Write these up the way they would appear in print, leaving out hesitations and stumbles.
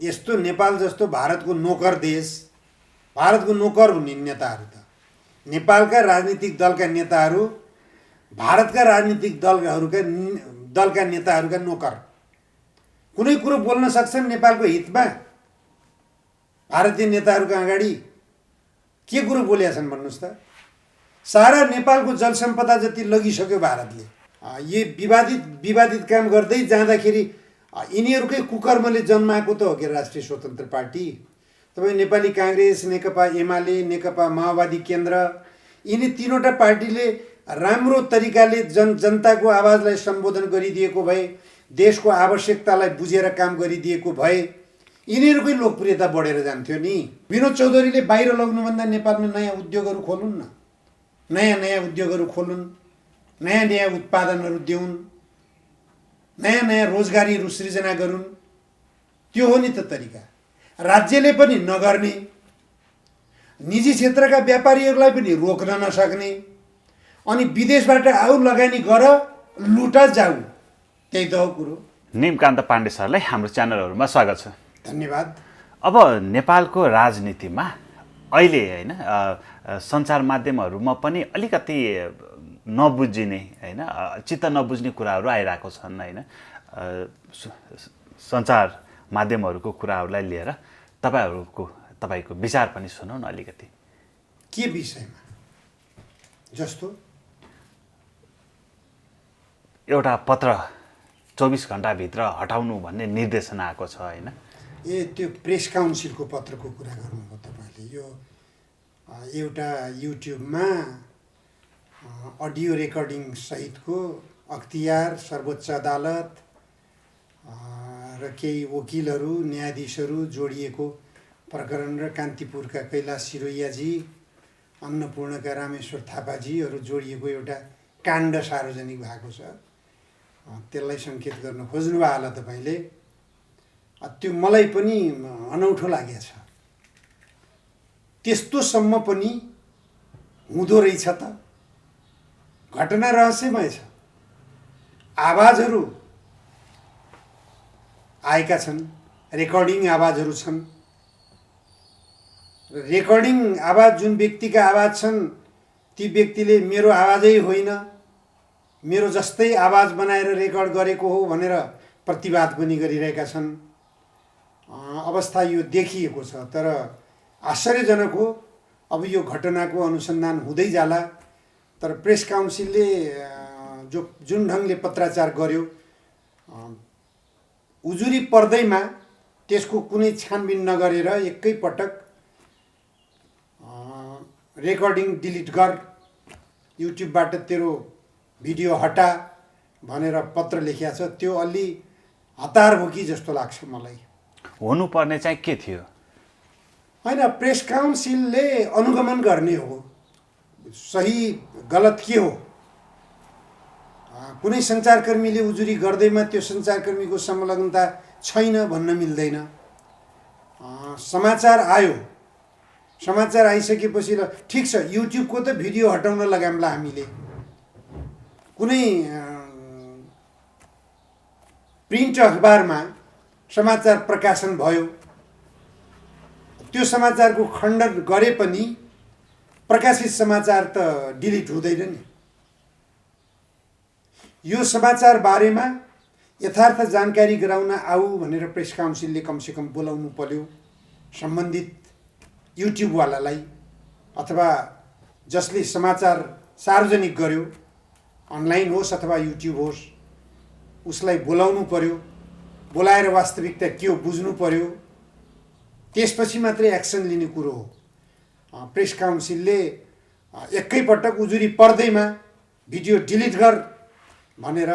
यस्तो नेपाल जस्तो भारतको नोकर देश, भारतको नोकर हुने नेताहरू त नेपालका राजनीतिक दलका नेताहरू भारतका राजनीतिक दलका नेताहरूका नोकर। कुनै कुरो बोल्न सक्छन् नेपालको हितमा भारतीय नेताहरूका अगाडि? के कुरो बोलेका छन् भन्नुहोस् त? सारा नेपालको जलसम्पदा जति लगिसक्यो भारतले। यो विवादित काम गर्दै जाँदाखेरि यिनीहरूकै कुकर्मले जन्माएको त हो कि राष्ट्रिय स्वतन्त्र पार्टी। तपाईँ नेपाली काङ्ग्रेस, नेकपा एमाले, नेकपा माओवादी केन्द्र, यिनी तीनवटा पार्टीले राम्रो तरिकाले जनताको आवाजलाई सम्बोधन गरिदिएको भए, देशको आवश्यकतालाई बुझेर काम गरिदिएको भए यिनीहरूकै लोकप्रियता बढेर जान्थ्यो नि। विनोद चौधरीले बाहिर लग्नुभन्दा नेपालमा नयाँ उद्योगहरू खोलुन् न, नयाँ उद्योगहरू खोलुन्, नयाँ उत्पादनहरू देऊन्, नयाँ रोजगारीहरू सृजना गरून्। त्यो हो नि त तरिका। राज्यले पनि नगर्ने, निजी क्षेत्रका व्यापारीहरूलाई पनि रोक्न नसक्ने, अनि विदेशबाट आऊ लगानी गर लुटा जाऊ, त्यही त हो कुरो। निमकान्त पाण्डे सरलाई हाम्रो च्यानलहरूमा स्वागत छ। धन्यवाद। अब नेपालको राजनीतिमा अहिले होइन सञ्चार माध्यमहरूमा पनि अलिकति नबुझिने होइन चित्त नबुझ्ने कुराहरू आइरहेको छन् होइन। सञ्चार माध्यमहरूको कुराहरूलाई लिएर तपाईँको विचार पनि सुनौ न अलिकति। के विषयमा? जस्तो एउटा पत्र 24 घण्टाभित्र हटाउनु भन्ने निर्देशना आएको छ होइन। त्यो प्रेस काउन्सिलको पत्रको कुरा गर्नुभयो तपाईँले। यो एउटा युट्युबमा अडियो रेकर्डिङ सहितको अख्तियार सर्वोच्च अदालत र केही वकिलहरू, न्यायाधीशहरू जोडिएको प्रकरण र कान्तिपुरका कैलाश सिरोयाजी, अन्नपूर्णका रामेश्वर थापाजीहरू जोडिएको एउटा काण्ड सार्वजनिक भएको छ। त्यसलाई सङ्केत गर्न खोज्नुभयो होला तपाईँले। त्यो मलाई पनि अनौठो लागेको छ। त्यस्तोसम्म पनि हुँदो रहेछ त? घटना रहस्यमय छ। आवाजहरू आएका छन्, रेकर्डिङ आवाजहरू छन्। रेकर्डिङ आवाज जुन व्यक्तिका आवाज छन्, ती व्यक्तिले मेरो आवाजै होइन, मेरो जस्तै आवाज बनाएर रेकर्ड गरेको हो भनेर प्रतिवाद पनि गरिरहेका छन्। अवस्था यो देखिएको छ। तर आश्चर्यजनक हो, अब यो घटनाको अनुसन्धान हुँदै जाला। तर प्रेस काउन्सिलले जुन ढङ्गले पत्राचार गर्यो, उजुरी पर्दैमा त्यसको कुनै छानबिन नगरेर एकैपटक रेकर्डिङ डिलिट गर, युट्युबबाट तेरो भिडियो हटा भनेर पत्र लेखिएको छ। त्यो अलि हतार हो कि जस्तो लाग्छ मलाई। हुनुपर्ने चाहिँ के थियो? होइन, प्रेस काउन्सिलले अनुगमन गर्ने हो, सही गलत के हो। कुनै सञ्चारकर्मीले उजुरी गर्दैमा त्यो सञ्चारकर्मीको संलग्नता छैन भन्न मिल्दैन। समाचार आयो, समाचार आइसकेपछि ल ठिक छ, युट्युबको त भिडियो हटाउन लगामला हामीले। कुनै प्रिन्ट अखबारमा समाचार प्रकाशन भयो, त्यो समाचारको खण्डन गरे पनि प्रकाशित समाचार त डिलिट हुँदैन नि। यो समाचार बारेमा यथार्थ जानकारी गराउन आऊ भनेर प्रेस काउन्सिलले कमसेकम बोलाउनु पर्यो सम्बन्धित युट्युबवालालाई, अथवा जसले समाचार सार्वजनिक गर्यो, अनलाइन होस् अथवा युट्युब होस्, उसलाई बोलाउनु पर्यो। बोलाएर वास्तविकता के हो बुझ्नु पर्यो, त्यसपछि मात्रै एक्सन लिने कुरो हो। प्रेस काउन्सिलले एकैपटक उजुरी पर्दैमा भिडियो डिलिट गर भनेर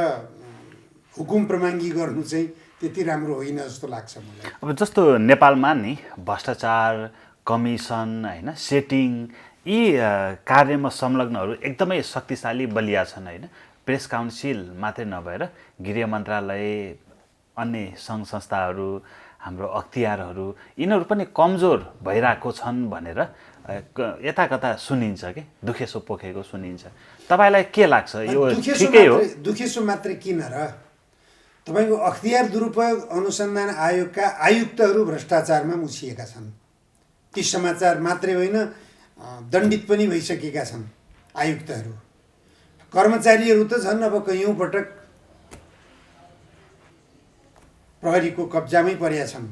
हुकुम प्रमाङ्गी गर्नु चाहिँ त्यति राम्रो होइन जस्तो लाग्छ मलाई। अब जस्तो नेपालमा नि भ्रष्टाचार, कमिसन होइन, सेटिङ, यी कार्यमा संलग्नहरू एकदमै शक्तिशाली बलिया छन् होइन। प्रेस काउन्सिल मात्रै नभएर गृह मन्त्रालय, अन्य सङ्घ संस्थाहरू, हाम्रो अख्तियारहरू, यिनीहरू पनि कमजोर भइरहेको छन् भनेर यता कता सुनिन्छ कि, दुखेसो पोखेको सुनिन्छ। तपाईँलाई के लाग्छ? यो ठिकै हो? दुखेसो मात्रै किन र? तपाईँको अख्तियार दुरुपयोग अनुसन्धान आयोगका आयुक्तहरू भ्रष्टाचारमा मुछिएका छन्। ती समाचार मात्रै होइन, दण्डित पनि भइसकेका छन् आयुक्तहरू। कर्मचारीहरू त झन् अब कैयौँ पटक प्रहरीको कब्जामै परेका छन्।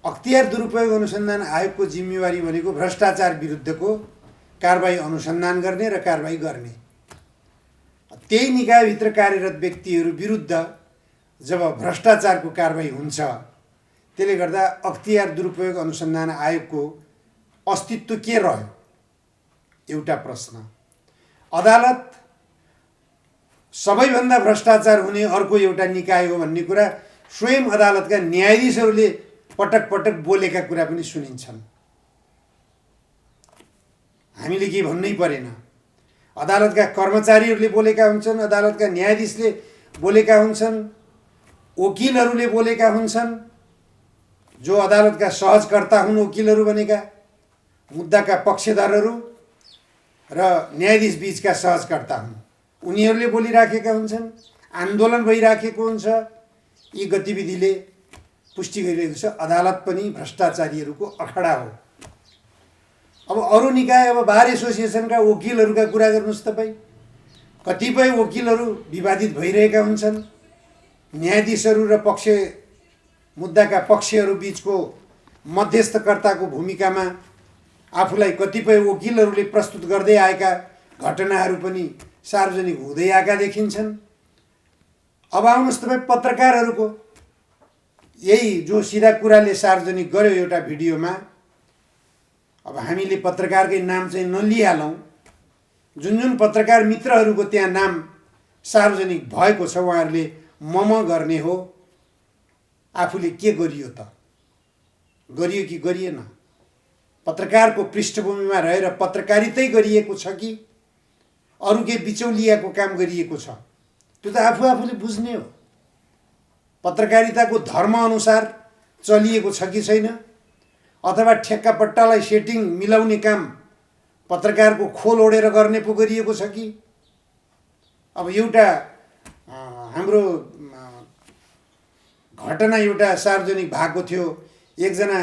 अख्तियार दुरुपयोग अनुसन्धान आयोगको जिम्मेवारी भनेको भ्रष्टाचार विरुद्धको कारबाही अनुसन्धान गर्ने र कारबाही गर्ने। त्यही निकायभित्र कार्यरत व्यक्तिहरू विरुद्ध जब भ्रष्टाचारको कारबाही हुन्छ, त्यसले गर्दा अख्तियार दुरुपयोग अनुसन्धान आयोगको अस्तित्व के रह्यो? एउटा प्रश्न। अदालत सबैभन्दा भ्रष्टाचार हुने अर्को एउटा निकाय हो भन्ने कुरा स्वयं अदालतका न्यायाधीशहरूले पटक पटक बोलेका कुरा पनि सुनिन्छन्। हामीले केही भन्नै परेन। अदालतका कर्मचारीहरूले बोलेका हुन्छन्, अदालतका न्यायाधीशले बोलेका हुन्छन्, वकिलहरूले बोलेका हुन्छन्। जो अदालतका सहजकर्ता हुन् वकिलहरू भनेका, मुद्दाका पक्षधरहरू र न्यायाधीश बीचका सहजकर्ता हुन्, उनीहरूले बोलिराखेका हुन्छन्। आन्दोलन भइराखेको हुन्छ। यी गतिविधिले पुष्टि गरिरहेको छ अदालत पनि भ्रष्टाचारीहरूको अखडा हो। अब अरू निकाय, अब बार एसोसिएसनका वकिलहरूका कुरा गर्नुहोस् तपाईँ। कतिपय वकिलहरू विवादित भइरहेका हुन्छन्। न्यायाधीशहरू र मुद्दाका पक्षहरू बीचको मध्यस्थकर्ताको भूमिकामा आफूलाई कतिपय वकिलहरूले प्रस्तुत गर्दै आएका घटनाहरू पनि सार्वजनिक हुँदै आएका देखिन्छन्। अब आउनुहोस् तपाईँ पत्रकारहरूको, यही जो सिधा कुराले सार्वजनिक गर्यो एउटा भिडियोमा। अब हामीले पत्रकारकै नाम चाहिँ नलिहालौँ। जुन पत्रकार मित्रहरूको त्यहाँ नाम सार्वजनिक भएको छ, उहाँहरूले मम गर्ने हो। आफूले के गरियो त? गरियो कि गरिएन? पत्रकारको पृष्ठभूमिमा रहेर पत्रकारितै गरिएको छ कि अरू केही बिचौलियाको काम गरिएको छ? त्यो त आफूले बुझ्ने हो। पत्रकारिताको धर्म अनुसार चलिएको छ कि छैन, अथवा ठेक्का पट्टालाई सेटिङ मिलाउने काम पत्रकारको खोल ओढेर गर्ने पो गरिएको छ कि? अब एउटा हाम्रो घटना एउटा सार्वजनिक भएको थियो। एकजना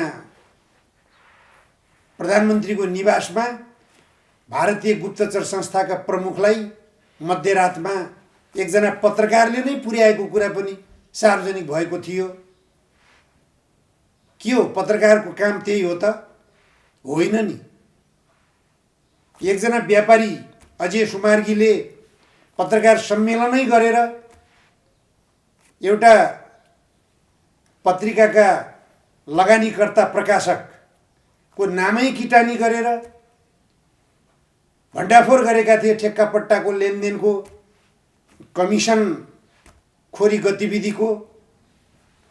प्रधानमन्त्रीको निवासमा भारतीय गुप्तचर संस्थाका प्रमुखलाई मध्यरातमा एकजना पत्रकारले नै पुर्याएको कुरा पनि सार्वजनिक भएको थियो। के हो, पत्रकारको काम त्यही हो त? होइन नि। एकजना व्यापारी अजय सुमार्गीले पत्रकार सम्मेलनै गरेर एउटा पत्रिकाका लगानीकर्ता प्रकाशकको नामै किटानी गरेर भण्डाफोर गरेका थिए। ठेक्का पट्टाको लेनदेनको, कमिसन खोरी गतिविधिको।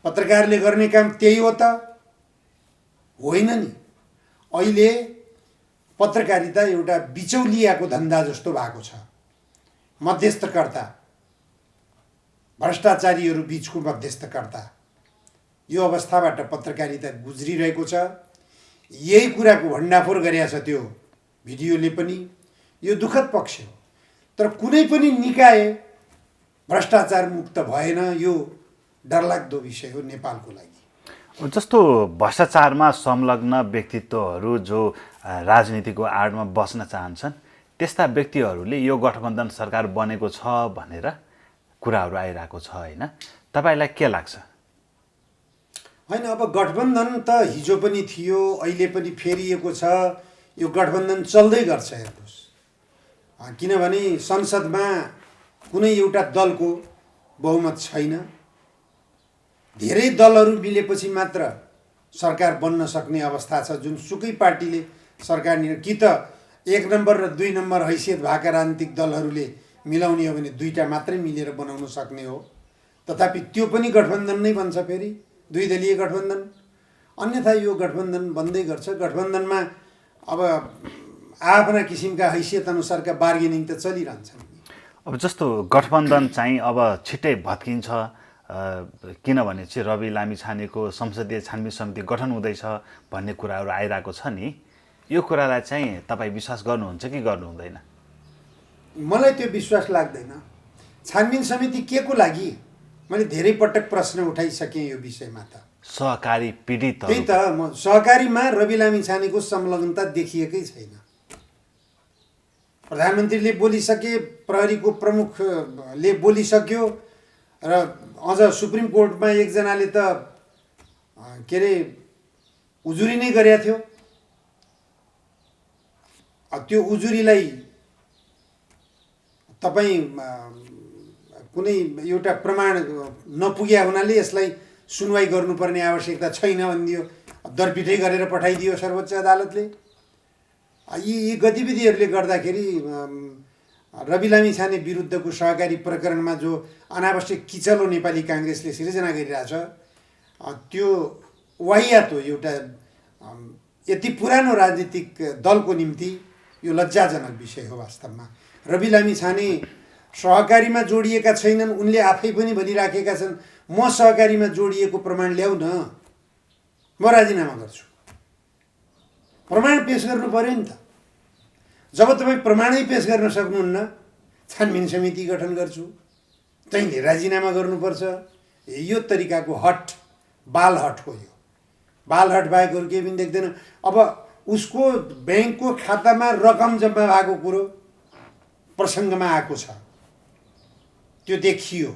पत्रकारले गर्ने काम त्यही हो त? होइन नि। अहिले पत्रकारिता एउटा बिचौलियाको धन्दा जस्तो भएको छ। मध्यस्थकर्ता, भ्रष्टाचारीहरू बीचको मध्यस्थकर्ता, यो अवस्थाबाट पत्रकारिता गुज्रिरहेको छ। यही कुराको भण्डाफोर गरेको छ त्यो भिडियोले पनि। यो दुःखद पक्ष हो। तर कुनै पनि निकाय भ्रष्टाचार मुक्त भएन। यो डरलाग्दो विषय हो नेपालको लागि। जस्तो भ्रष्टाचारमा संलग्न व्यक्तित्वहरू जो राजनीतिको आडमा बस्न चाहन्छन्, त्यस्ता व्यक्तिहरूले यो गठबन्धन सरकार बनेको छ भनेर कुराहरू आइरहेको छ होइन? तपाईँलाई के लाग्छ? होइन, अब गठबन्धन त हिजो पनि थियो, अहिले पनि फेरिएको छ। यो गठबन्धन चल्दै गर्छ हेर्नुहोस्। किनभने संसदमा कुनै एउटा दलको बहुमत छैन। धेरै दलहरू मिलेपछि मात्र सरकार बन्न सक्ने अवस्था छ। जुनसुकै पार्टीले सरकार कि त 1 नम्बर र 2 नम्बर हैसियत भएका राजनीतिक दलहरूले मिलाउने हो भने 2टा मात्रै मिलेर बनाउन सक्ने हो। तथापि त्यो पनि गठबन्धन नै बन्छ, फेरि 2 दलीय गठबन्धन। अन्यथा यो गठबन्धन बन्दै गर्छ। गठबन्धनमा अब आफ्ना किसिमका हैसियत अनुसारका बार्गेनिङ त चलिरहन्छन्। अब जस्तो गठबन्धन चाहिँ अब छिट्टै भत्किन्छ, किनभने चाहिँ रवि लामिछानेको संसदीय छानबिन समिति गठन हुँदैछ भन्ने कुराहरू आइरहेको छ नि। यो कुरालाई चाहिँ तपाईँ विश्वास गर्नुहुन्छ कि गर्नु हुँदैन? मलाई त्यो विश्वास लाग्दैन। छानबिन समिति के को लागि? मैले धेरै पटक प्रश्न उठाइसकेँ यो विषयमा त। सहकारी पीडित त्यही त म सहकारीमा रवि लामिछानेको संलग्नता देखिएकै छैन। प्रधानमन्त्रीले बोलिसके, प्रहरीको प्रमुखले बोलिसक्यो र अझ सुप्रिम कोर्टमा एकजनाले त के अरे उजुरी नै गरेका थियो। त्यो उजुरीलाई तपाईँ कुनै एउटा प्रमाण नपुग्या हुनाले यसलाई सुनवाई गर्नुपर्ने आवश्यकता छैन भनिदियो, दरपिटै गरेर पठाइदियो सर्वोच्च अदालतले। यी गतिविधिहरूले गर्दाखेरि रवि लामिछाने विरुद्धको सहकारी प्रकरणमा जो अनावश्यक किचलो नेपाली काङ्ग्रेसले सिर्जना गरिरहेछ, त्यो वाहियात हो। एउटा यति पुरानो राजनीतिक दलको निम्ति यो लज्जाजनक विषय हो वास्तवमा। रवि लामिछाने सहकारीमा जोडिएका छैनन्, उनले आफै पनि भनिराखेका छन्, म सहकारीमा जोडिएको प्रमाण ल्याउ न, म राजीनामा गर्छु। प्रमाण पेश गर्नु पर्यो नि त। जब तपाईँ प्रमाणै पेश गर्न सक्नुहुन्न, छानबिन समिति गठन गर्छु, तैँले राजीनामा गर्नुपर्छ। यो तरिकाको हट बालहट हो। यो बालहट बाहेक अरू केही पनि देख्दैन। अब उसको ब्याङ्कको खातामा रकम जम्मा भएको कुरो प्रसङ्गमा आएको छ, त्यो देखियो,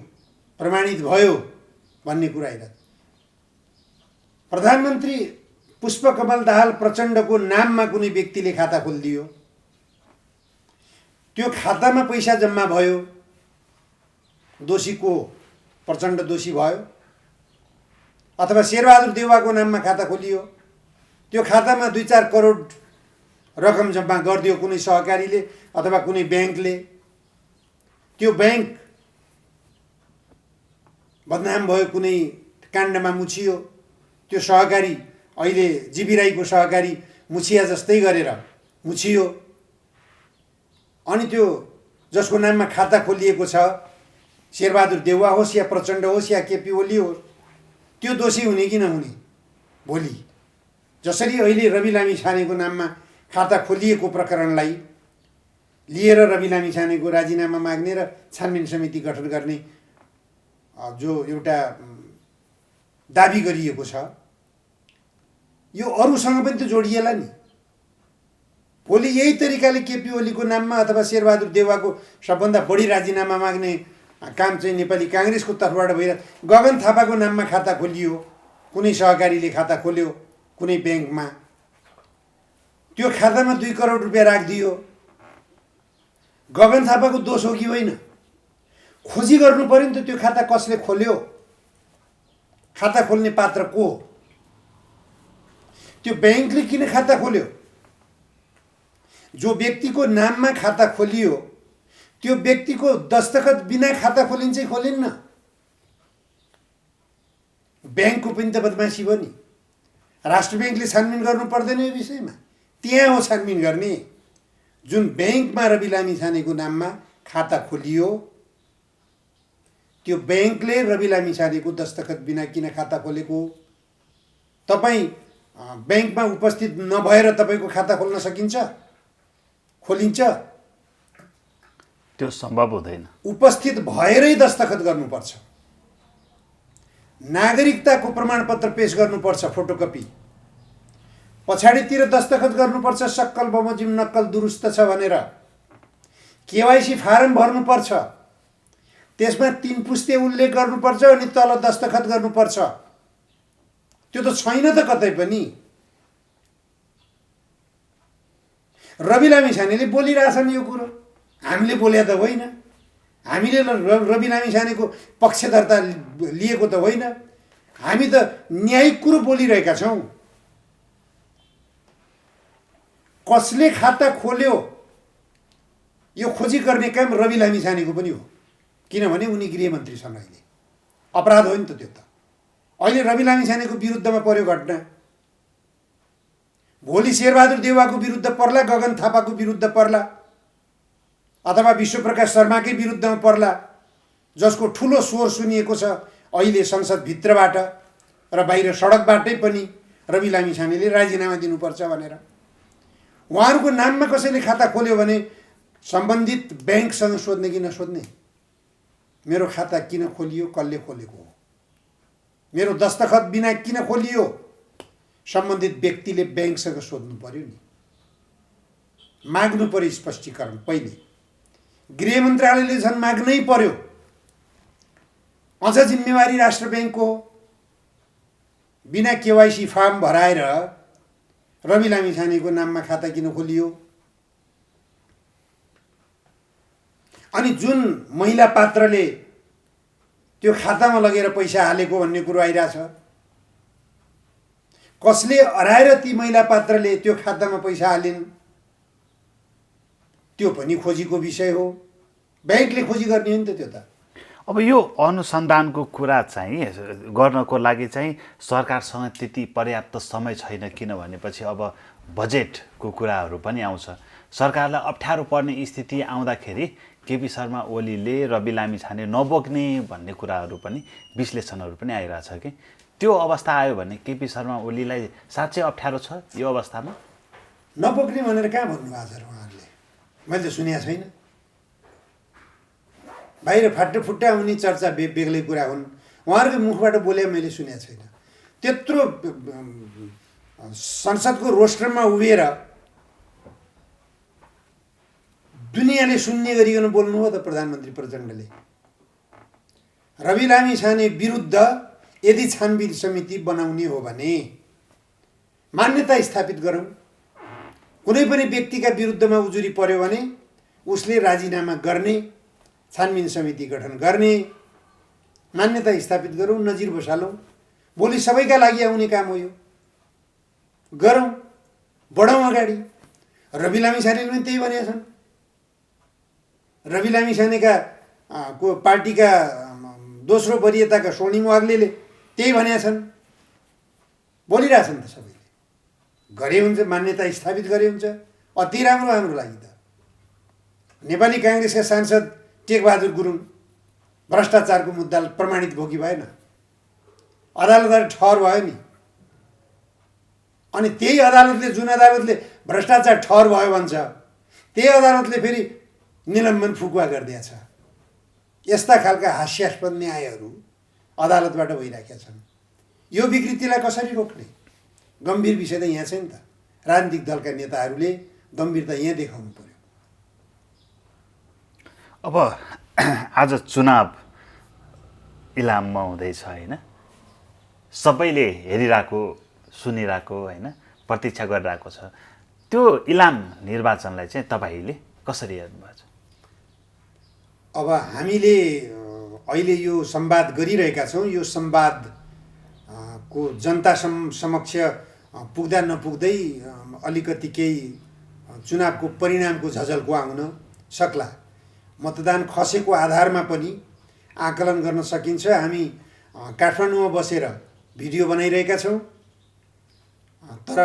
प्रमाणित भयो भन्ने कुरा आइरहेको। प्रधानमन्त्री पुष्पकमल दाहाल प्रचण्डको नाममा कुनै व्यक्तिले खाता खोलिदियो, त्यो खातामा पैसा जम्मा भयो, दोषी को? प्रचण्ड दोषी भयो। अथवा शेरबहादुर देउवाको नाममा खाता खोलियो, त्यो खातामा 2-4 करोड रकम जम्मा गरिदियो कुनै सहकारीले अथवा कुनै ब्याङ्कले, त्यो ब्याङ्क बदनाम भयो, कुनै काण्डमा मुछियो, त्यो सहकारी अहिले जीबी राईको सहकारी मुछिया जस्तै गरेर मुछियो। अनि त्यो जसको नाममा खाता खोलिएको छ, शेरबहादुर देउवा होस् या प्रचण्ड होस् या केपी ओली होस्, त्यो दोषी हुने कि नहुने? भोलि जसरी अहिले रवि लामिछानेको नाममा खाता खोलिएको प्रकरणलाई लिएर रवि लामिछानेको राजीनामा माग्ने र छानबिन समिति गठन गर्ने जो एउटा दाबी गरिएको छ, यो अरूसँग पनि त जोडिएला नि। भोलि यही तरिकाले केपी ओलीको नाममा अथवा शेरबहादुर देउवाको सबभन्दा बढी राजीनामा माग्ने काम चाहिँ नेपाली काङ्ग्रेसको तर्फबाट भइरहेको। गगन थापाको नाममा खाता खोलियो, कुनै सहकारीले खाता खोल्यो कुनै ब्याङ्कमा, त्यो खातामा 2 करोड रुपियाँ राखिदियो। गगन थापाको दोष हो कि होइन? खोजी गर्नु पर्यो नि त, त्यो खाता कसले खोल्यो, खाता खोल्ने पात्र को हो, त्यो ब्याङ्कले किन खाता खोल्यो? जो व्यक्तिको नाममा खाता खोलियो, त्यो व्यक्तिको दस्तखत बिना खाता खोलिन्छ कि खोलिन्न? ब्याङ्कको पनि त बदमासी भयो नि। राष्ट्र ब्याङ्कले छानबिन गर्नु पर्दैन यो विषयमा? त्यहाँ हो छानबिन गर्ने। जुन ब्याङ्कमा रवि लामिछानेको नाममा खाता खोलियो, त्यो ब्याङ्कले रवि लामिछानेको दस्तखत बिना किन खाता खोलेको? तपाईँ ब्याङ्कमा उपस्थित नभएर तपाईँको खाता खोल्न सकिन्छ? खोलिन्छ? त्यो सम्भव हुँदैन। उपस्थित भएरै दस्तखत गर्नुपर्छ। नागरिकताको प्रमाणपत्र पेश गर्नुपर्छ, फोटोकपी, पछाडितिर दस्तखत गर्नुपर्छ, सक्कल बमोजिम नक्कल दुरुस्त छ भनेर। केवाइसी फारम भर्नुपर्छ, त्यसमा 3 पुस्ते उल्लेख गर्नुपर्छ, अनि तल दस्तखत गर्नुपर्छ। त्यो त छैन त कतै पनि। रवि लामिछानेले बोलिरहेछन् यो कुरो, हामीले बोले त होइन, हामीले रवि लामिछानेको पक्षधर्ता लिएको त होइन, हामी त न्यायिक कुरो बोलिरहेका छौँ। कसले खाता खोल्यो यो खोजी गर्ने काम रवि लामिछानेको पनि हो, किनभने उनी गृहमन्त्री छन्। अहिले अपराध हो नि त त्यो त। अहिले रवि लामिछानेको विरुद्धमा पर्यो घटना, भोलि शेरबहादुर देउवाको विरुद्ध पर्ला, गगन थापाको विरुद्ध पर्ला, अथवा विश्वप्रकाश शर्माकै विरुद्धमा पर्ला, जसको ठुलो स्वर सुनिएको छ अहिले संसदभित्रबाट र बाहिर सडकबाटै पनि रवि लामिछानेले राजीनामा दिनुपर्छ भनेर। उहाँहरूको नाममा कसैले खाता खोल्यो भने सम्बन्धित ब्याङ्कसँग सोध्ने कि नसोध्ने? मेरो खाता किन खोलियो, कसले खोलेको हो, मेरो दस्तखत बिना किन खोलियो, सम्बन्धित व्यक्तिले ब्याङ्कसँग सोध्नु पर्यो नि, माग्नु पर्यो स्पष्टीकरण। पहिले गृह मन्त्रालयले झन् माग्नै पर्यो। अझ जिम्मेवारी राष्ट्र ब्याङ्कको हो। बिना केवाइसी फर्म भराएर रवि लामिछानेको नाममा खाता किन खोलियो? अनि जुन महिला पात्रले त्यो खातामा लगेर पैसा हालेको भन्ने कुरो आइरहेछ, कसले हराएर ती महिला पात्रले त्यो खातामा पैसा हालिन्, त्यो पनि खोजीको विषय हो। ब्याङ्कले खोजी गर्ने हो नि त त्यो त। अब यो अनुसन्धानको कुरा चाहिँ गर्नको लागि चाहिँ सरकारसँग त्यति पर्याप्त समय छैन, किन भनेपछि अब बजेटको कुराहरू पनि आउँछ। सरकारलाई अप्ठ्यारो पर्ने स्थिति आउँदाखेरि केपी शर्मा ओलीले रवि लामिछाने नबोक्ने भन्ने कुराहरू पनि, विश्लेषणहरू पनि आइरहेछ कि त्यो अवस्था आयो भने केपी शर्मा ओलीलाई साँच्चै अप्ठ्यारो छ यो अवस्थामा? नबोक्ने भनेर कहाँ भन्नु आज उहाँहरूले? मैले त सुनेको छैन। बाहिर फाटोफुट्टा आउने चर्चा बेग्लै कुरा हुन्, उहाँहरूको मुखबाट बोले मैले सुनेको छैन। त्यत्रो संसदको रोस्टरमा उभिएर दुनियाँले सुन्ने गरिकन बोल्नु हो त प्रधानमन्त्री प्रचण्डले? रवि लामिछाने विरुद्ध यदि छानबिन समिति बनाउने हो भने मान्यता स्थापित गरौँ। कुनै पनि व्यक्तिका विरुद्धमा उजुरी पर्यो भने उसले राजीनामा गर्ने, छानबिन समिति गठन गर्ने, मान्यता स्थापित गरौँ, नजिर बसालौँ। भोलि सबैका लागि आउने काम हो यो। गरौँ, बढौँ अगाडि। रवि लामिछानेले पनि त्यही भनेका छन्। रवि लामिछानेका को पार्टीका दोस्रो वरियताका स्वर्णिम वाग्लेले त्यही भनेका छन्। बोलिरहेछन् त सबैले। गरे हुन्छ, मान्यता स्थापित गरे हुन्छ, अति राम्रो हाम्रो लागि त। नेपाली काङ्ग्रेसका सांसद टेकबहादुर गुरुङ भ्रष्टाचारको मुद्दा प्रमाणित भयो कि भएन? अदालतबाट ठहर भयो नि। अनि त्यही अदालतले, जुन अदालतले भ्रष्टाचार ठहर भयो भन्छ, त्यही अदालतले फेरि निलम्बन फुकुवा गरिदिएको छ। यस्ता खालका हास्यास्पद न्यायहरू अदालतबाट भइरहेका छन्। यो विकृतिलाई कसरी रोक्ने? गम्भीर विषय त यहाँ छ नि त। राजनीतिक दलका नेताहरूले गम्भीरता यहाँ देखाउनु पर्यो। अब आज चुनाव इलाममा हुँदैछ होइन, सबैले हेरिरहेको, सुनिरहेको होइन, प्रतीक्षा गरिरहेको छ। त्यो इलाम निर्वाचनलाई चाहिँ तपाईँले कसरी हेर्नुभएको छ? अब हामीले अहिले यो संवाद गरिरहेका छौँ। यो संवाद को जनता समक्ष पुग्दा नपुग्दै अलिकति केही चुनावको परिणामको झझल्को आउन सक्ला। मतदान खसेको आधारमा पनि आकलन गर्न सकिन्छ। हामी काठमाडौँमा बसेर भिडियो बनाइरहेका छौँ, तर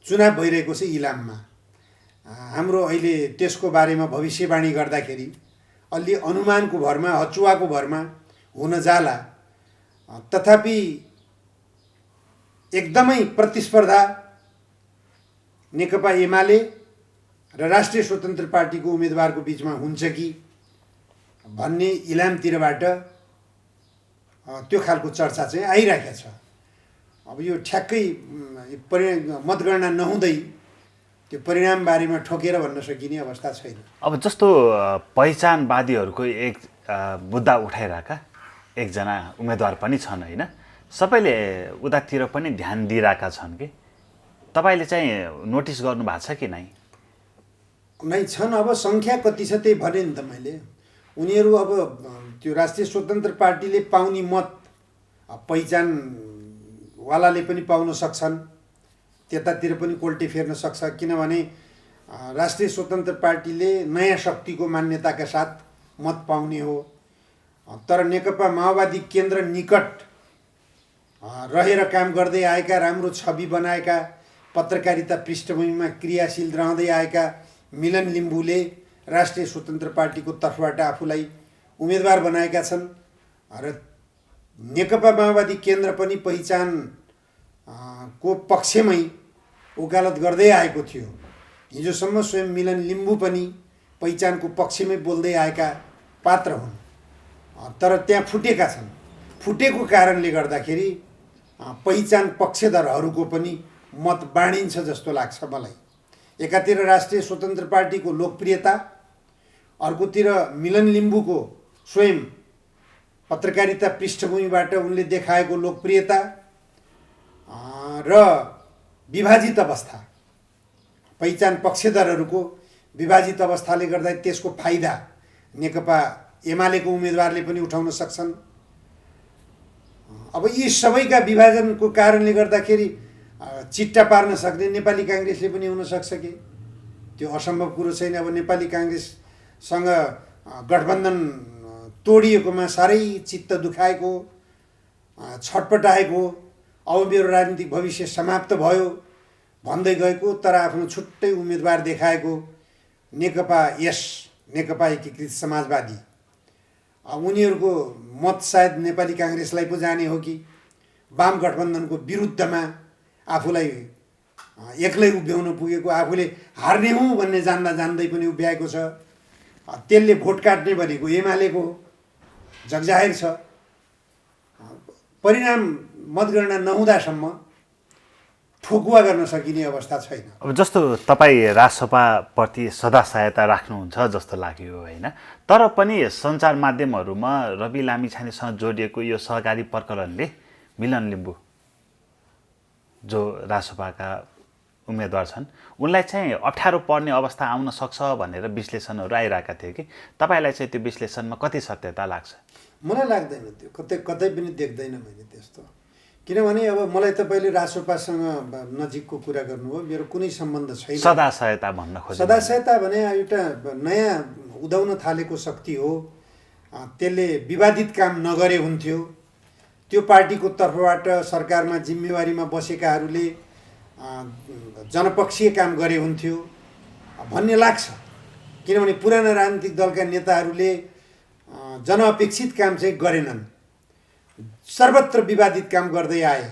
चुनाव भइरहेको छ इलाममा। हाम्रो अहिले त्यसको बारेमा भविष्यवाणी गर्दाखेरि अलि अनुमानको भरमा, हचुवाको भरमा हुन जाला। तथापि एकदमै प्रतिस्पर्धा नेकपा एमाले र राष्ट्रिय स्वतन्त्र पार्टीको उम्मेदवारको बिचमा हुन्छ कि भन्ने इलामतिरबाट त्यो खालको चर्चा चाहिँ आइरहेको छ। अब यो ठ्याक्कै मतगणना नहुँदै त्यो परिणाम बारेमा ठोकेर भन्न सकिने अवस्था छैन। अब जस्तो पहिचानवादीहरूको एक मुद्दा उठाइरहेका एकजना उम्मेदवार पनि छन् होइन, सबैले उतातिर पनि ध्यान दिइरहेका छन् कि तपाईँले चाहिँ नोटिस गर्नु भएको छ कि नै? नै छन्। अब सङ्ख्या कति छ त्यही भने नि त मैले। उनीहरू अब त्यो राष्ट्रिय स्वतन्त्र पार्टीले पाउने मत पहिचानवालाले पनि पाउन सक्छन्, त्यतातिर पनि कोल्टे फेर्न सक्छ। किनभने राष्ट्रिय स्वतन्त्र पार्टीले नयाँ शक्तिको मान्यताका साथ मत पाउने हो। तर नेकपा माओवादी केन्द्र निकट रहेर काम गर्दै आएका, राम्रो छवि बनाएका, पत्रकारिता पृष्ठभूमिमा क्रियाशील रहँदै आएका मिलन लिम्बूले राष्ट्रिय स्वतन्त्र पार्टीको तर्फबाट आफूलाई उम्मेदवार बनाएका छन् र नेकपा माओवादी केन्द्र पनि पहिचान को पक्षमै वकालत गर्दै आएको थियो। हिजोसम्म स्वयं मिलन लिम्बू पनि पहिचानको पक्षमै बोल्दै आएका पात्र हुन्। तर त्यहाँ फुटेका छन्। फुटेको कारणले गर्दाखेरि पहिचान पक्षधरहरूको पनि मत बाँडिन्छ जस्तो लाग्छ मलाई। एकातिर राष्ट्रिय स्वतन्त्र पार्टीको लोकप्रियता, अर्कोतिर मिलन लिम्बूको स्वयं पत्रकारिता पृष्ठभूमिबाट उनले देखाएको लोकप्रियता र विभाजित अवस्था, पहिचान पक्षधरहरूको विभाजित अवस्थाले गर्दा त्यसको फाइदा नेकपा एमालेको उम्मेदवारले पनि उठाउन सक्छन्। अब यी सबैका विभाजनको कारणले गर्दाखेरि चिट्टा पार्न सक्ने नेपाली काङ्ग्रेसले पनि हुनसक्छ कि त्यो असम्भव कुरो छैन। अब नेपाली काङ्ग्रेससँग गठबन्धन तोडिएकोमा साह्रै चित्त दुखाएको, छटपटाएको, अब मेरो राजनीतिक भविष्य समाप्त भयो भन्दै गएको, तर आफ्नो छुट्टै उम्मेदवार देखाएको नेकपा एकीकृत समाजवादी, उनीहरूको मत सायद नेपाली काङ्ग्रेसलाई पो जाने हो कि वाम गठबन्धनको विरुद्धमा आफूलाई एक्लै उभ्याउन पुगेको, आफूले हार्ने हुँ भन्ने जान्दा जान्दै पनि उभ्याएको छ। त्यसले भोट काट्ने भनेको एमालेको हो, जगजाहेर छ। परिणाम मतगणना नहुँदासम्म ठोकुवा गर्न सकिने अवस्था छैन। अब जस्तो तपाईँ राजसभाप्रति सदा सहायता राख्नुहुन्छ जस्तो लाग्यो होइन, तर पनि सञ्चार माध्यमहरूमा रवि लामिछानेसँग जोडिएको यो सहकारी प्रकरणले मिलन लिम्बू जो राजसभाका उम्मेदवार छन् उनलाई चाहिँ अप्ठ्यारो पर्ने अवस्था आउन सक्छ भनेर विश्लेषणहरू आइरहेका थिए कि तपाईँलाई चाहिँ त्यो विश्लेषणमा कति सत्यता लाग्छ? मलाई लाग्दैन, त्यो कतै पनि देख्दैन मैले त्यस्तो। किनभने अब मलाई तपाईँले राजसभासँग नजिकको कुरा गर्नुभयो, मेरो कुनै सम्बन्ध छैन। सदा सहायता भन्न खोजेँ। सदा सहायता भने एउटा नयाँ उदाउन थालेको शक्ति हो, त्यसले विवादित काम नगरे हुन्थ्यो। त्यो पार्टीको तर्फबाट सरकारमा जिम्मेवारीमा बसेकाहरूले जनपक्षीय काम गरे हुन्थ्यो भन्ने लाग्छ। किनभने पुराना राजनीतिक दलका नेताहरूले जनअपेक्षित काम चाहिँ गरेनन्, सर्वत्र विवादित काम गर्दै आए।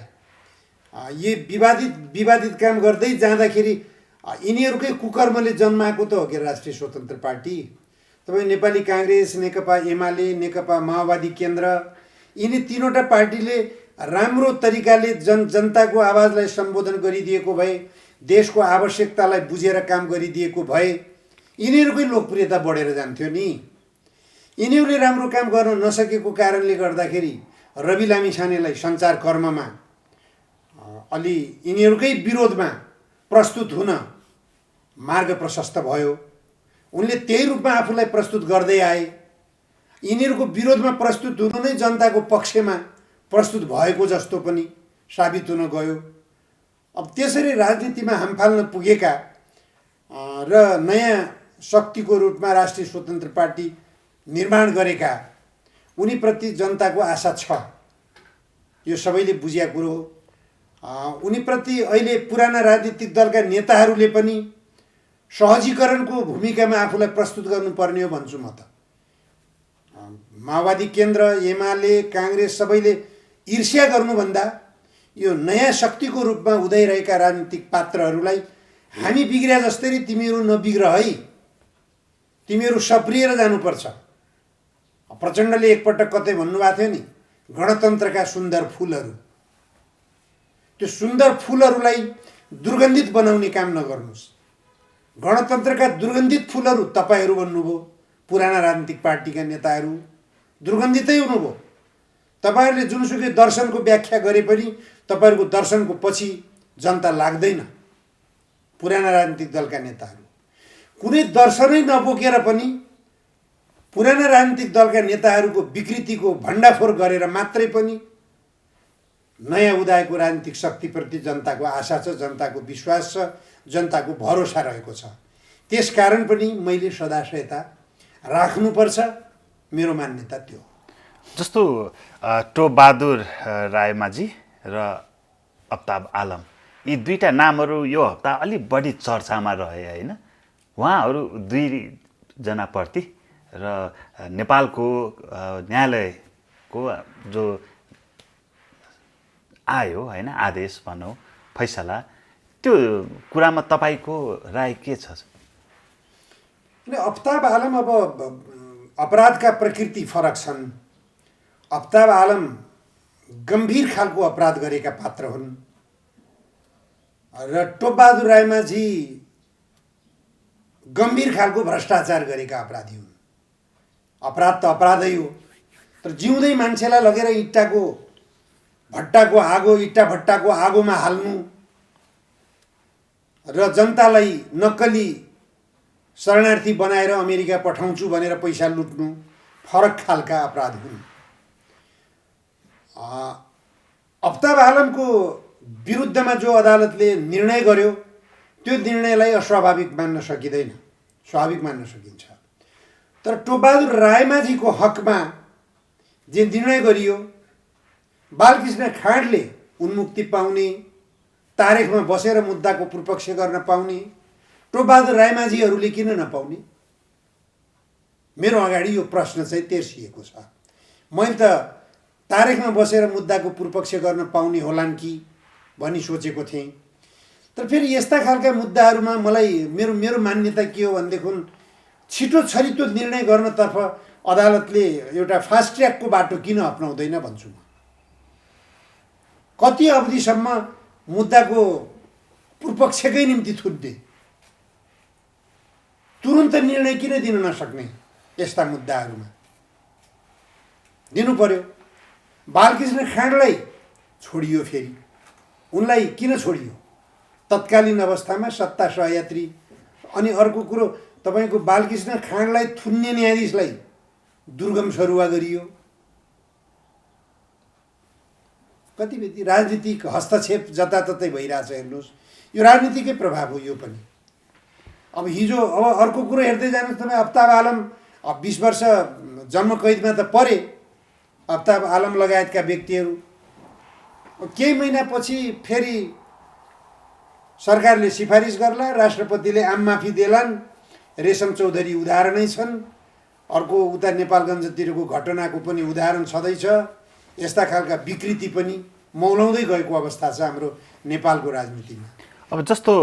यी विवादित काम गर्दै जाँदाखेरि यिनीहरूकै कुकर्मले जन्माएको त हो कि राष्ट्रिय स्वतन्त्र पार्टी। तपाईँ नेपाली काङ्ग्रेस, नेकपा एमाले, नेकपा माओवादी केन्द्र, यिनी तीनवटा पार्टीले राम्रो तरिकाले जनताको आवाजलाई सम्बोधन गरिदिएको भए, देशको आवश्यकतालाई बुझेर काम गरिदिएको भए यिनीहरूकै लोकप्रियता बढेर जान्थ्यो नि। यिनीहरूले राम्रो काम गर्न नसकेको कारणले गर्दाखेरि रवि लामिछानेलाई सञ्चार कर्ममा अलि यिनीहरूकै विरोधमा प्रस्तुत हुन मार्ग प्रशस्त भयो। उनले त्यही रूपमा आफूलाई प्रस्तुत गर्दै आए। यिनीहरूको विरोधमा प्रस्तुत हुनु नै जनताको पक्षमा प्रस्तुत भएको जस्तो पनि साबित हुन गयो। अब त्यसरी राजनीतिमा हाम फाल्न पुगेका र नयाँ शक्तिको रूपमा राष्ट्रिय स्वतन्त्र पार्टी निर्माण गरेका उनीप्रति जनताको आशा छ, यो सबैले बुझिया कुरो हो। उनीप्रति अहिले पुराना राजनीतिक दलका नेताहरूले पनि सहजीकरणको भूमिकामा आफूलाई प्रस्तुत गर्नुपर्ने हो भन्छु म त। माओवादी केन्द्र, एमाले, काङ्ग्रेस सबैले ईर्ष्या गर्नुभन्दा यो नयाँ शक्तिको रूपमा उदाइरहेका राजनीतिक पात्रहरूलाई हामी बिग्रिया जस्तै तिमीहरू नबिग्र है, तिमीहरू सप्रिएर जानुपर्छ। प्रचण्डले एकपटक कतै भन्नुभएको थियो नि, गणतन्त्रका सुन्दर फुलहरू, त्यो सुन्दर फुलहरूलाई दुर्गन्धित बनाउने काम नगर्नुहोस्। गणतन्त्रका दुर्गन्धित फुलहरू तपाईँहरू भन्नुभयो, पुराना राजनीतिक पार्टीका नेताहरू दुर्गन्धितै हुनुभयो। तपाईँहरूले जुनसुकै दर्शनको व्याख्या गरे पनि तपाईँहरूको दर्शनको पछि जनता लाग्दैन। पुराना राजनीतिक दलका नेताहरू कुनै दर्शनै नबोकेर पनि पुराना राजनीतिक दलका नेताहरूको विकृतिको भण्डाफोर गरेर मात्रै पनि नयाँ उदाएको राजनीतिक शक्तिप्रति जनताको आशा छ, जनताको विश्वास छ, जनताको भरोसा रहेको छ। त्यसकारण पनि मैले सदा सहायता राख्नुपर्छ, मेरो मान्यता त्यो। जस्तो टोपबहादुर रायमाझी र अफ्ताब आलम, यी दुईटा नामहरू यो हप्ता अलिक बढी चर्चामा रहे होइन। उहाँहरू दुईजनाप्रति र नेपालको न्यायालयको जो आयो होइन आदेश भनौँ, फैसला, त्यो कुरामा तपाईँको राय के छ? अफ्ताब आलम अब अपराधका प्रकृति फरक छन्, अफ्ताब आलम गम्भीर खालको अपराध गरेका पात्र हुन् र टोपबहादुर रायमाझी गम्भीर खालको भ्रष्टाचार गरेका अपराधी हुन्। अपराध त अपराधै हो, तर जिउँदै मान्छेलाई लगेर इट्टा भट्टाको आगोमा हाल्नु र जनतालाई नक्कली शरणार्थी बनाएर अमेरिका पठाउँछु भनेर पैसा लुट्नु फरक खालका अपराध हुन्। अफ्ताब आलमको विरुद्धमा जो अदालतले निर्णय गर्यो त्यो निर्णयलाई अस्वाभाविक मान्न सकिँदैन, स्वाभाविक मान्न सकिन्छ। तर टोपबहादुर रायमाझीको हकमा जे निर्णय गरियो, बालकृष्ण खाँडले उन्मुक्ति पाउने, तारिखमा बसेर मुद्दाको पूर्वपक्ष गर्न पाउने, टोपबहादुर रायमाझीहरूले किन नपाउने? मेरो अगाडि यो प्रश्न चाहिँ तेर्सिएको छ। मैले त तारिखमा बसेर मुद्दाको पूर्वपक्ष गर्न पाउने होलान् कि भनी सोचेको थिएँ। तर फेरि यस्ता खालका मुद्दाहरूमा मलाई मेरो मान्यता के हो भनेदेखि छिटो छरितो निर्णय गर्नतर्फ अदालतले एउटा फास्ट ट्र्याकको बाटो किन अपनाउँदैन भन्छु म। कति अवधिसम्म मुद्दाको पूर्वपक्षकै निम्ति थुन्ने, तुरुन्त निर्णय किन दिन नसक्ने? यस्ता मुद्दाहरूमा दिनु पर्यो। बालकृष्ण खाँडलाई छोडियो, फेरि उनलाई किन छोडियो? तत्कालीन अवस्थामा सत्ता सहयात्री। अनि अर्को कुरो, तपाईँको बालकृष्ण खाँडलाई थुन्ने न्यायाधीशलाई दुर्गम सरुवा गरियो। कतिपय राजनीतिक हस्तक्षेप जताततै भइरहेछ। हेर्नुहोस्, यो राजनीतिकै प्रभाव हो यो पनि। अब हिजो अर्को कुरो हेर्दै जानुहोस् तपाईँ, अफ्ताब आलम 20 वर्ष जन्म कैदमा त परे अफ्ताब आलम लगायतका व्यक्तिहरू। केही महिनापछि फेरि सरकारले सिफारिस गर्ला, राष्ट्रपतिले आम माफी देलान्। रेशम चौधरी उदाहरणै छन्। अर्को उता नेपालगञ्जतिरको घटनाको पनि उदाहरण छँदैछ। यस्ता खालका विकृति पनि मौलाउँदै गएको अवस्था छ हाम्रो नेपालको राजनीतिमा। अब जस्तो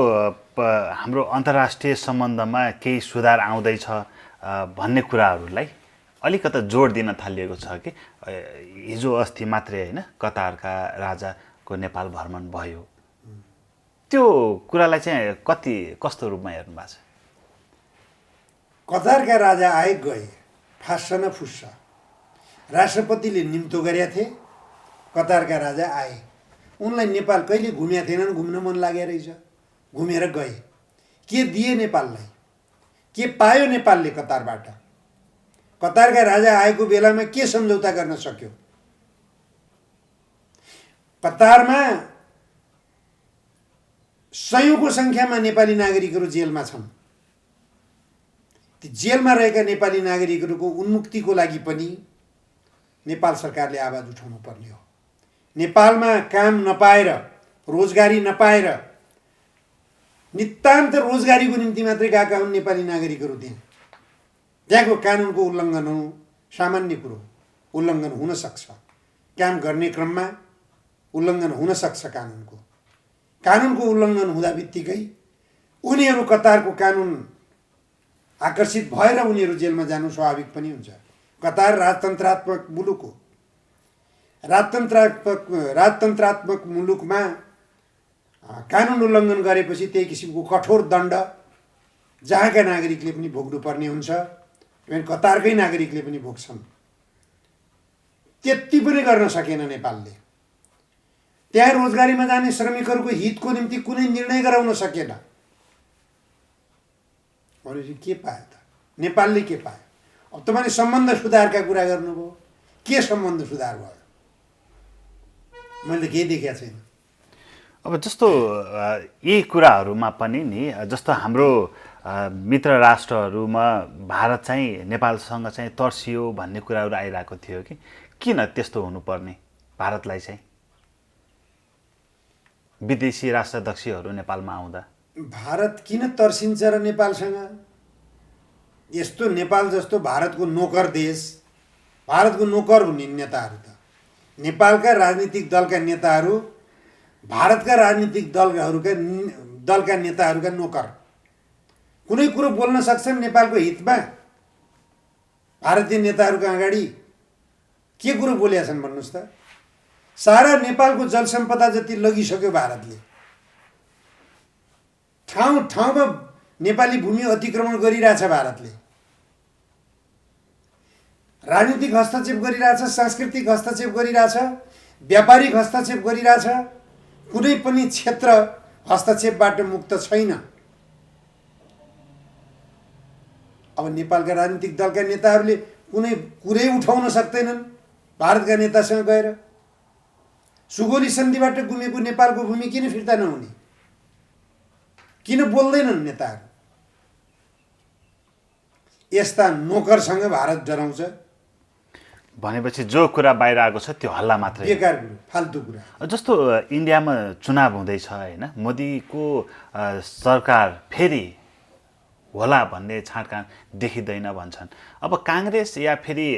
हाम्रो अन्तर्राष्ट्रिय सम्बन्धमा केही सुधार आउँदैछ भन्ने कुराहरूलाई अलिकता जोड दिन थालिएको छ कि हिजो अस्ति मात्रै होइन, कतारका राजाको नेपाल भ्रमण भयो। त्यो कुरालाई चाहिँ कस्तो रूपमा हेर्नु भएको छ? कतारका राजा आए गए, फास्छ न फुस्छ। राष्ट्रपतिले निम्तो गरेका थिए, कतारका राजा आए। उनलाई नेपाल कहिले घुमेका थिएनन्, घुम्न मन लागेको रहेछ, घुमेर गए। के दिए नेपाललाई? के पायो नेपालले कतारबाट? कतारका राजा आएको बेलामा के सम्झौता गर्न सक्यो? कतारमा सयौंको सङ्ख्यामा नेपाली नागरिकहरू जेलमा छन्। ती जेलमा रहेका नेपाली नागरिकहरूको उन्मुक्तिको लागि पनि नेपाल सरकारले आवाज उठाउनु पर्ने हो। नेपालमा काम नपाएर, रोजगारी नपाएर, नितान्त रोजगारीको निम्ति मात्रै गएका हुन् नेपाली नागरिकहरू। त्यहाँको कानुनको उल्लङ्घन हो, सामान्य कुरो, उल्लङ्घन हुन सक्छ। काम गर्ने क्रममा उल्लङ्घन हुन सक्छ कानुनको उल्लङ्घन हुँदा बित्तिकै उनीहरू कतारको कानुन आकर्षित भएर उनीहरू जेलमा जानु स्वाभाविक पनि हुन्छ। कतार राजतन्त्रात्मक मुलुक हो। राजतन्त्रात्मक मुलुकमा कानुन उल्लङ्घन गरेपछि त्यही किसिमको कठोर दण्ड जहाँका नागरिकले पनि भोग्नुपर्ने हुन्छ। इभन कतारकै नागरिकले पनि भोग्छन्। त्यति पनि गर्न सकेन नेपालले। त्यहाँ रोजगारीमा जाने श्रमिकहरूको हितको निम्ति कुनै निर्णय गराउन सकेन। भनेपछि के पायो त? नेपालले के पायो? अब तपाईँले सम्बन्ध सुधारका कुरा गर्नुभयो, के सम्बन्ध सुधार भयो? मैले त केही देखेको छैन। अब जस्तो यी कुराहरूमा पनि नि, जस्तो हाम्रो मित्र राष्ट्रहरूमा भारत चाहिँ नेपालसँग चाहिँ तर्सियो भन्ने कुराहरू आइरहेको थियो कि किन त्यस्तो हुनुपर्ने? भारतलाई चाहिँ विदेशी राष्ट्राध्यक्षहरू नेपालमा आउँदा भारत किन तर्सिन्छ र नेपालसँग? यस्तो नेपाल जस्तो भारतको नोकर देश, भारतको नोकर हुने नेताहरू त नेपालका राजनीतिक दलका नेताहरू भारतका राजनीतिक दलका नेताहरूका नोकर। कुनै कुरो बोल्न सक्छन् नेपालको हितमा भारतीय नेताहरूका अगाडि, के कुरो बोलेका छन् भन्नुहोस् त। सारा नेपालको जल सम्पदा जति लगिसक्यो भारतले। ठाउँ ठाउँमा नेपाली भूमि अतिक्रमण गरिरहेछ भारतले। राजनीतिक हस्तक्षेप गरिरहेछ, सांस्कृतिक हस्तक्षेप गरिरहेछ, व्यापारिक हस्तक्षेप गरिरहेछ। कुनै पनि क्षेत्र हस्तक्षेपबाट मुक्त छैन। अब नेपालका राजनीतिक दलका नेताहरूले कुनै कुरै उठाउन सक्दैनन् भारतका नेतासँग गएर। सुगौली सन्धिबाट गुमेको नेपालको भूमि किन फिर्ता नहुने? किन बोल्दैनन् नेताहरू? यस्ता नोकरसँग भारत डराउँछ। भनेपछि जो कुरा बाहिर आएको छ त्यो हल्ला मात्रै, बेकार कुरो, फाल्तु कुरा। जस्तो इन्डियामा चुनाव हुँदैछ होइन, मोदीको सरकार फेरि होला भन्ने छाँटकाँट देखिँदैन भन्छन्। अब काङ्ग्रेस या फेरि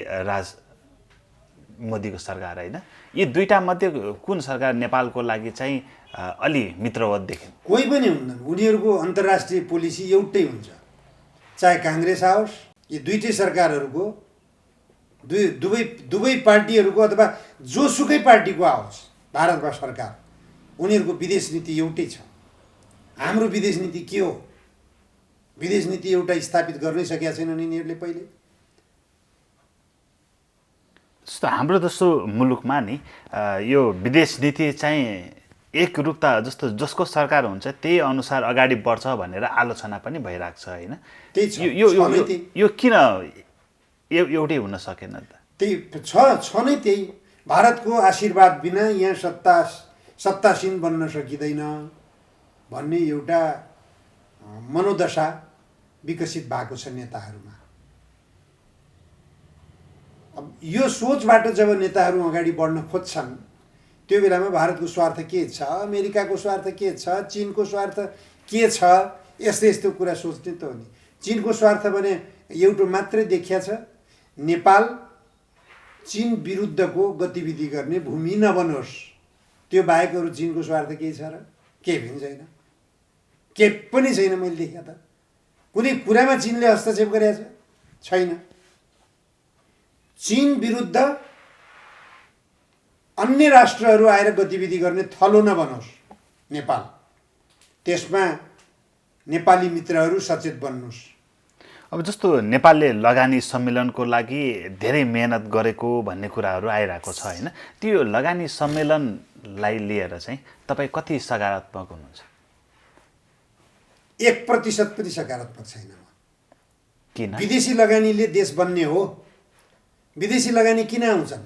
मोदीको सरकार होइन, यी दुईटा मध्ये कुन सरकार नेपालको लागि चाहिँ अलि मित्रवत देखिन्? कोही पनि हुँदैन। उनीहरूको अन्तर्राष्ट्रिय पोलिसी एउटै हुन्छ। चाहे काङ्ग्रेस आओस्, यी दुईटै सरकारहरूको दुवै पार्टीहरूको अथवा जोसुकै पार्टीको आओस् भारतमा सरकार, उनीहरूको विदेश नीति एउटै छ। हाम्रो विदेश नीति के हो? विदेश नीति एउटा स्थापित गर्नै सकेका छैनन् यिनीहरूले पहिले। जस्तो हाम्रो जस्तो मुलुकमा नि यो विदेश नीति चाहिँ एकरूपता, जस्तो जसको सरकार हुन्छ त्यही अनुसार अगाडि बढ्छ भनेर आलोचना पनि भइरहेको छ होइन। त्यही छ। यो किन एउटै हुन सकेन त? त्यही छ नै त्यही। भारतको आशीर्वाद बिना यहाँ सत्तासीन बन्न सकिँदैन भन्ने एउटा मनोदशा विकसित भएको छ नेताहरूमा। अब यो सोचबाट जब नेताहरू अगाडि बढ्न खोज्छन् त्यो बेलामा भारतको स्वार्थ के छ, अमेरिकाको स्वार्थ के छ, चीनको स्वार्थ के छ, यस्तो यस्तो कुरा सोच्ने त हो नि। चीनको स्वार्थ भने एउटा मात्रै देखिया छ, नेपाल चीन विरुद्धको गतिविधि गर्ने भूमि नबनोस्। त्यो बाहेक अरू चीनको स्वार्थ केही छ र? केही पनि छैन। केही पनि छैन। मैले देखेँ त कुनै कुरामा चीनले हस्तक्षेप गरेको छैन। चीन विरुद्ध अन्य राष्ट्रहरू आएर गतिविधि गर्ने थलो नबनोस् नेपाल। त्यसमा नेपाली मित्रहरू सचेत बन्नुहोस्। अब जस्तो नेपालले लगानी सम्मेलनको लागि धेरै मेहनत गरेको भन्ने कुराहरू आइरहेको छ होइन, त्यो लगानी सम्मेलनलाई लिएर चाहिँ तपाईँ कति सकारात्मक हुनुहुन्छ? 1% पनि सकारात्मक छैन। किन? विदेशी लगानीले देश बन्ने हो। विदेशी लगानी किन आउँछन्?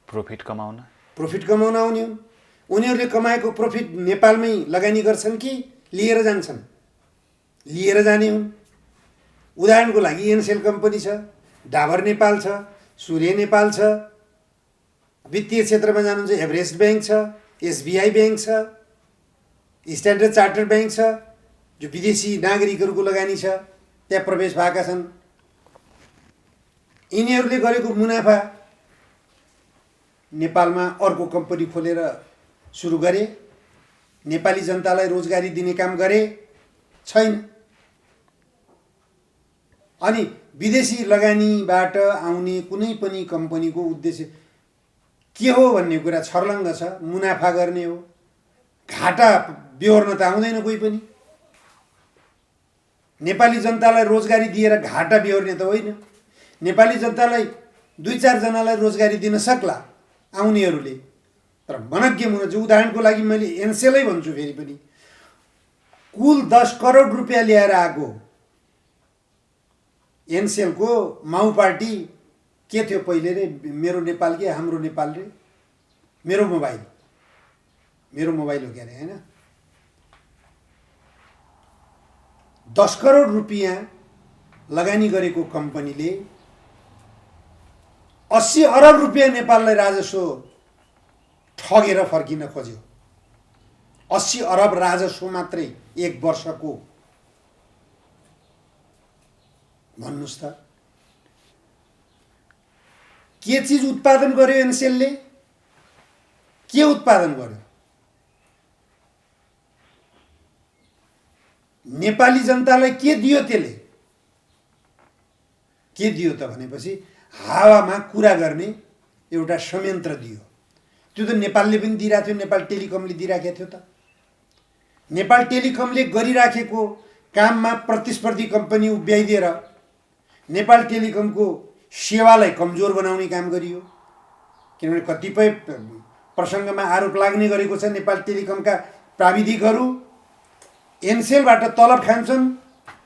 प्रॉफिट कमाउन। प्रॉफिट कमाउन आउने हुन्। उनीहरूले कमाएको प्रॉफिट नेपालमै लगानी गर्छन् कि लिएर जान्छन्? लिएर जाने हुन्। उदाहरणको लागि एनसेल कम्पनी छ, डाबर नेपाल छ, सूर्य नेपाल छ। वित्तीय क्षेत्रमा जानुहुन्छ एभरेस्ट ब्याङ्क छ, एसबीआई ब्याङ्क छ, स्ट्यान्डर्ड चार्टर्ड ब्याङ्क छ, जो विदेशी नागरिकहरूको लगानी छ, त्यहाँ प्रवेश भएका छन्। यिनीहरूले गरेको मुनाफा नेपालमा अर्को कम्पनी खोलेर सुरु गरे, नेपाली जनतालाई रोजगारी दिने काम गरे छैन। अनि विदेशी लगानीबाट आउने कुनै पनि कम्पनीको उद्देश्य के हो भन्ने कुरा छर्लङ्ग छ। मुनाफा गर्ने हो। घाटा बेहोर्न त आउँदैन कोही पनि। नेपाली जनतालाई रोजगारी दिएर घाटा बेहोर्ने त होइन। नेपाली जनतालाई 2-4 जनालाई रोजगारी दिन सक्ला आउनेहरूले, तर मनज्ञ हुन चाहिँ। उदाहरणको लागि मैले एनसेलै भन्छु फेरि पनि, कुल 10 करोड रुपियाँ ल्याएर आएको एनसेलको माउ पार्टी के थियो पहिले रे? मेरो नेपाल के हाम्रो नेपाल रे? मेरो मोबाइल हो क्या अरे होइन। 10 करोड रुपियाँ लगानी गरेको कम्पनीले 80 अरब रुपियाँ नेपाललाई राजस्व ठगेर फर्किन खोज्यो। 80 अरब राजस्व मात्रै 1 वर्षको। भन्नुहोस् त के चिज उत्पादन गर्यो एनसेलले? के उत्पादन गर्यो? नेपाली जनतालाई के दियो त्यसले? के दियो त भनेपछि हावामा कुरा गर्ने एउटा संयन्त्र दियो। त्यो त नेपालले पनि दिइरहेको थियो, नेपाल टेलिकमले दिइराखेको थियो त। नेपाल टेलिकमले गरिराखेको काममा प्रतिस्पर्धी कम्पनी उभ्याइदिएर नेपाल टेलिकमको सेवालाई कमजोर बनाउने काम गरियो। किनभने कतिपय प्रसङ्गमा आरोप लाग्ने गरेको छ नेपाल टेलिकमका प्राविधिकहरू एनसेलबाट तलब खान्छन्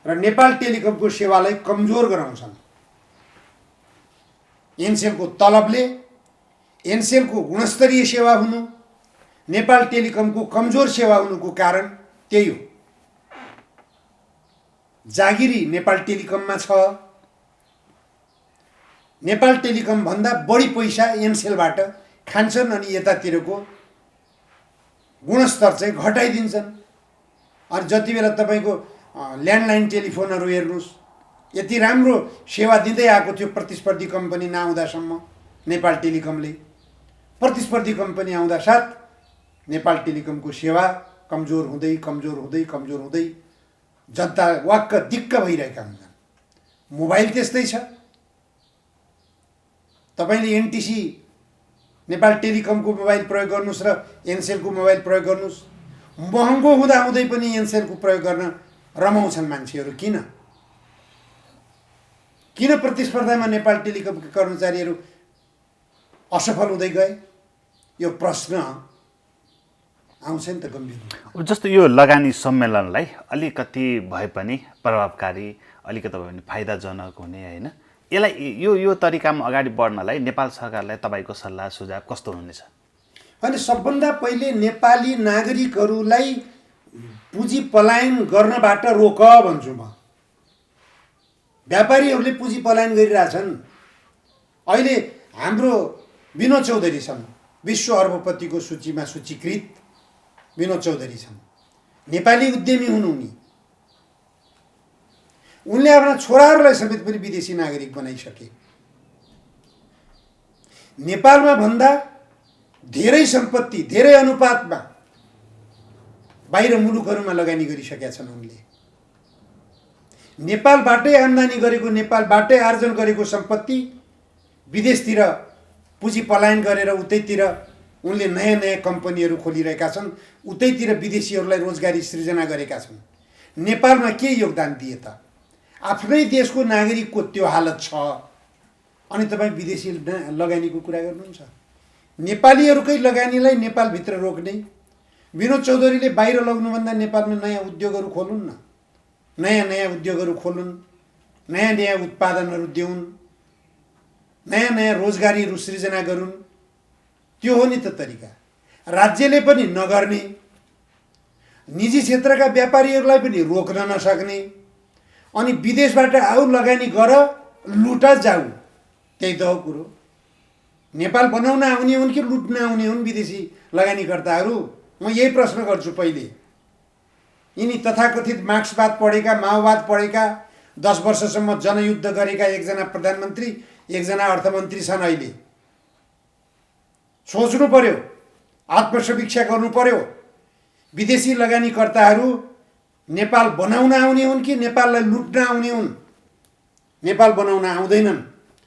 र नेपाल टेलिकमको सेवालाई कमजोर गराउँछन्। एनसेलको तलबले एनसेलको गुणस्तरीय सेवा हुनु, नेपाल टेलिकमको कमजोर सेवा हुनुको कारण त्यही हो। जागिरी नेपाल टेलिकममा छ। नेपाल टेलिकम भन्दा बढी पैसा एनसेलबाट खान्छन् अनि यतातिरको गुणस्तर चाहिँ घटाइदिन्छन्। अनि जति बेला तपाईँको ल्यान्डलाइन टेलिफोनहरू हेर्नुहोस्, यति राम्रो सेवा दिँदै आएको थियो प्रतिस्पर्धी कम्पनी नआउँदासम्म नेपाल टेलिकमले। प्रतिस्पर्धी कम्पनी आउँदा साथ नेपाल टेलिकमको सेवा कमजोर हुँदै कमजोर हुँदै कमजोर हुँदै जनता वाक्क दिक्क भइरहेका हुन्छन्। मोबाइल त्यस्तै छ। तपाईँले एनटिसी नेपाल टेलिकमको मोबाइल प्रयोग गर्नुहोस् र एनसेलको मोबाइल प्रयोग गर्नुहोस्, महँगो हुँदाहुँदै पनि एनसेलको प्रयोग गर्न रमाउँछन् मान्छेहरू। किन प्रतिस्पर्धामा नेपाल टेलिकमका कर्मचारीहरू असफल हुँदै गए? यो प्रश्न आउँछ नि त गम्भीर। जस्तो यो लगानी सम्मेलनलाई अलिकति भए पनि प्रभावकारी, अलिकति भए पनि फाइदाजनक हुने होइन, यसलाई यो तरिकामा अगाडि बढ्नलाई नेपाल सरकारलाई तपाईँको सल्लाह सुझाव कस्तो हुनेछ? अनि सबभन्दा पहिले नेपाली नागरिकहरूलाई पुँजी पलायन गर्नबाट रोक भन्छु म। व्यापारीहरूले पुँजी पलायन गरिरहेछन्। अहिले हाम्रो विनोद चौधरी छन्, विश्व अर्बपतिको सूचीमा सूचीकृत विनोद चौधरी छन्। नेपाली उद्यमी हुन् उनी। उनले आफ्ना छोराहरूलाई समेत पनि विदेशी नागरिक बनाइसके। नेपालमा भन्दा धेरै सम्पत्ति, धेरै अनुपातमा बाहिर मुलुकहरूमा लगानी गरिसकेका छन् उनले। नेपालबाटै आम्दानी गरेको, नेपालबाटै आर्जन गरेको सम्पत्ति विदेशतिर पुँजी पलायन गरेर उतैतिर उनले नयाँ नयाँ कम्पनीहरू खोलिरहेका छन्, उतैतिर विदेशीहरूलाई रोजगारी सृजना गरेका छन्। नेपालमा के योगदान दिए त? आफ्नै देशको नागरिकको त्यो हालत छ, अनि तपाईँ विदेशी लगानीको कुरा गर्नुहुन्छ। नेपालीहरूकै लगानीलाई नेपालभित्र रोक्ने। विनोद चौधरीले बाहिर लग्नुभन्दा नेपालमा नयाँ उद्योगहरू खोलुन् न, नयाँ नयाँ उद्योगहरू खोलुन्, नयाँ नयाँ उत्पादनहरू देऊन्, नयाँ नयाँ रोजगारीहरू सृजना गरून्। त्यो हो नि त तरिका। राज्यले पनि नगर्ने, निजी क्षेत्रका व्यापारीहरूलाई पनि रोक्न नसक्ने, अनि विदेशबाट आऊ लगानी गर लुटा जाऊ, त्यही त हो कुरो। नेपाल बनाउन आउने हुन् कि लुट्न आउने हुन् विदेशी लगानीकर्ताहरू? म यही प्रश्न गर्छु। पहिले यिनी तथाकथित मार्क्सवाद पढेका, माओवाद पढेका, 10 वर्षसम्म जनयुद्ध गरेका एकजना प्रधानमन्त्री, एकजना अर्थमन्त्री छन्। अहिले सोच्नु पर्यो, आत्मसमीक्षा गर्नु पर्यो। विदेशी लगानीकर्ताहरू नेपाल बनाउन आउने हुन् कि नेपाललाई लुट्न आउने हुन्? नेपाल बनाउन आउँदैनन्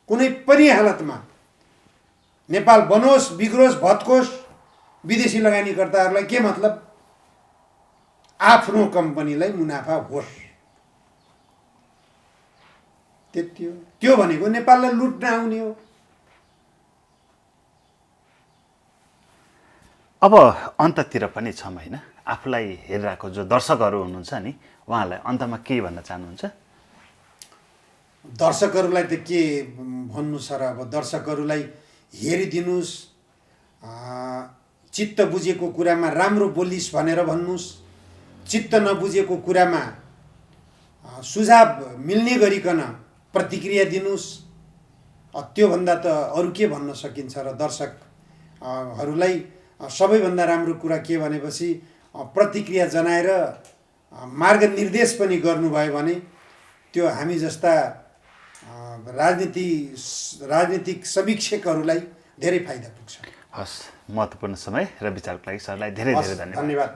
कुनै पनि हालतमा। नेपाल बनोस्, बिग्रोस्, भत्कोस्, विदेशी लगानीकर्ताहरूलाई के मतलब? आफ्नो कम्पनीलाई मुनाफा होस्, त्यति हो। त्यो भनेको नेपाललाई लुट्न आउने हो। अब अन्ततिर पनि छौँ होइन, आफूलाई हेरिरहेको जो दर्शकहरू हुनुहुन्छ नि, उहाँहरूलाई अन्तमा के भन्न चाहनुहुन्छ? दर्शकहरूलाई त के भन्नु छ र? अब दर्शकहरूलाई हेरिदिनुहोस्, चित्त बुझेको कुरामा राम्रो बोलिस् भनेर भन्नुहोस्, चित्त नबुझेको कुरामा सुझाव मिल्ने गरिकन प्रतिक्रिया दिनुहोस्। त्योभन्दा त अरू के भन्न सकिन्छ र? दर्शकहरूलाई सबैभन्दा राम्रो कुरा के भनेपछि प्रतिक्रिया जनाएर मार्गनिर्देश पनि गर्नुभयो भने त्यो हामी जस्ता राजनीतिक समीक्षकहरूलाई धेरै फाइदा पुग्छ। हस्, महत्त्वपूर्ण समय र विचारको लागि सरलाई धेरै धेरै धन्यवाद। धन्यवाद।